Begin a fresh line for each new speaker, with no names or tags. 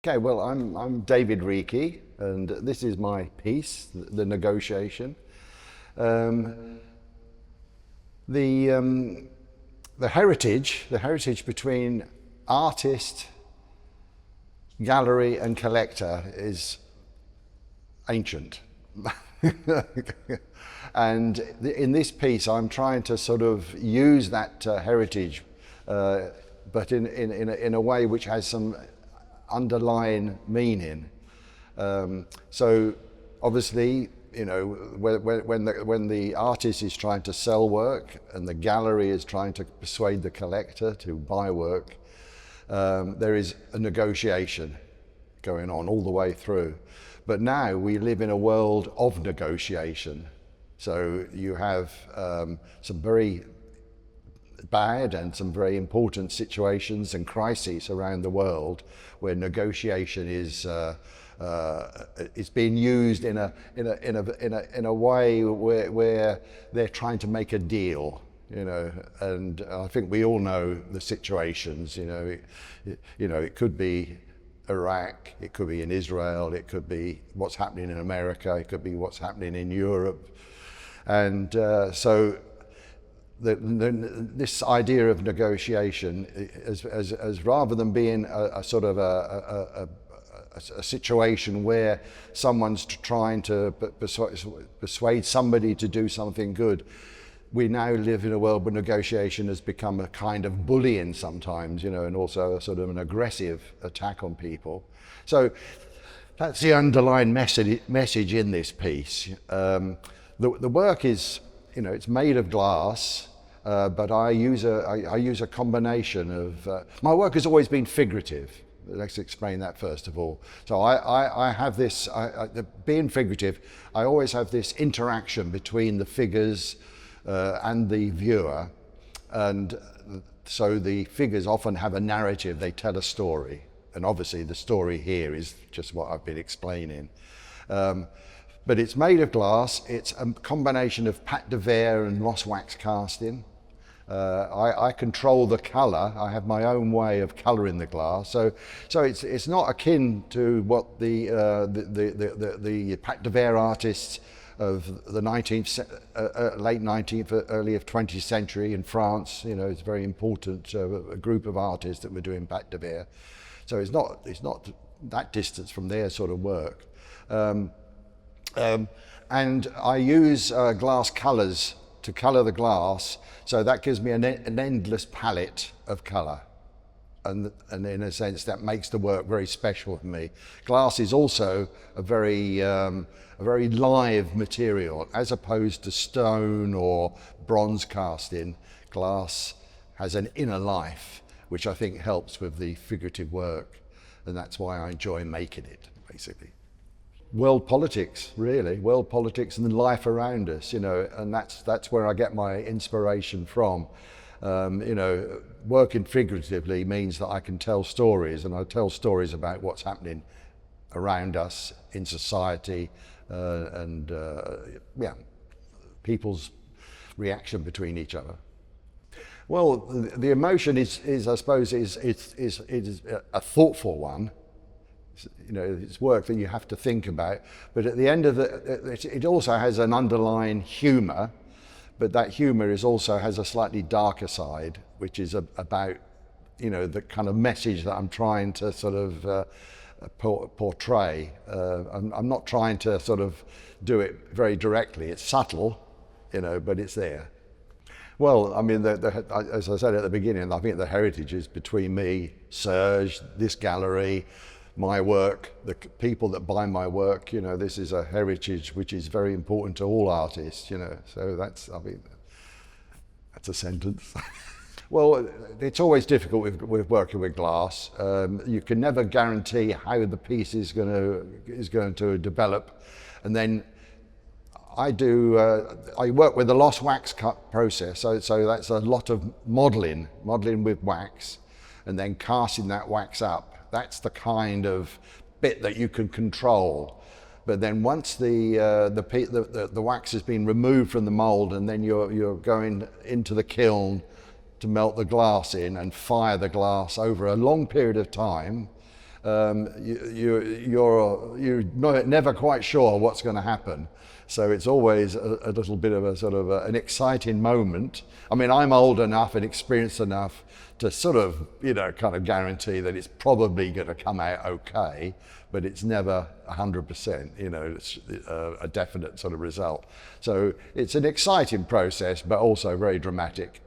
Okay, well, I'm David Reekie, and this is my piece, The Negotiation. Um, the, um, the heritage between artist, gallery, and collector is ancient. And in this piece, I'm trying to sort of use that heritage, but in a way which has some underlying meaning. So obviously, you know, when the artist is trying to sell work and the gallery is trying to persuade the collector to buy work, there is a negotiation going on all the way through. But now we live in a world of negotiation. So you have some very bad and some very important situations and crises around the world where negotiation is being used in a way where they're trying to make a deal, you know. And I think we all know the situations. It could be Iraq, it could be in Israel, it could be what's happening in America, it could be what's happening in Europe. And so this idea of negotiation, as rather than being a sort of a situation where someone's trying to persuade somebody to do something good, we now live in a world where negotiation has become a kind of bullying sometimes, you know, and also a sort of an aggressive attack on people. So that's the underlying message in this piece. The work is, you know, it's made of glass, but I use a combination of. My work has always been figurative. Let's explain that first of all. So I have this, being figurative, I always have this interaction between the figures and the viewer, and so the figures often have a narrative. They tell a story, and obviously the story here is just what I've been explaining. But it's made of glass. It's a combination of pâte de verre and lost wax casting. I control the colour. I have my own way of colouring the glass. So it's not akin to what the pâte de verre artists of the late 19th, early 20th century in France. You know, it's a very important a group of artists that were doing pâte de verre. So it's not that distance from their sort of work. And I use glass colours to colour the glass, so that gives me an endless palette of colour, and in a sense that makes the work very special for me. Glass is also a very live material, as opposed to stone or bronze casting. Glass has an inner life, which I think helps with the figurative work, and that's why I enjoy making it, basically. World politics, really, world politics and life around us, you know, and that's where I get my inspiration from. You know, working figuratively means that I can tell stories, and I tell stories about what's happening around us in society, and people's reaction between each other. Well, the emotion is I suppose is a thoughtful one. You know, it's work that you have to think about, but at the end of it also has an underlying humour, but that humour also has a slightly darker side, which is about, you know, the kind of message that I'm trying to sort of portray. I'm not trying to sort of do it very directly. It's subtle, you know, but it's there. Well, I mean, as I said at the beginning, I think the heritage is between me, Serge, this gallery, my work, the people that buy my work. You know, this is a heritage which is very important to all artists, you know. So that's, I mean, that's a sentence. Well, it's always difficult with working with glass. You can never guarantee how the piece is going to develop, and then I work with the lost wax cut process. So that's a lot of modelling with wax, and then casting that wax up. That's the kind of bit that you can control. But then once the wax has been removed from the mold, and then you're going into the kiln to melt the glass in and fire the glass over a long period of time, you're never quite sure what's going to happen. So it's always a little bit of a sort of an exciting moment. I mean, I'm old enough and experienced enough to sort of, kind of guarantee that it's probably going to come out okay, but it's never 100%, it's a definite sort of result. So it's an exciting process, but also very dramatic.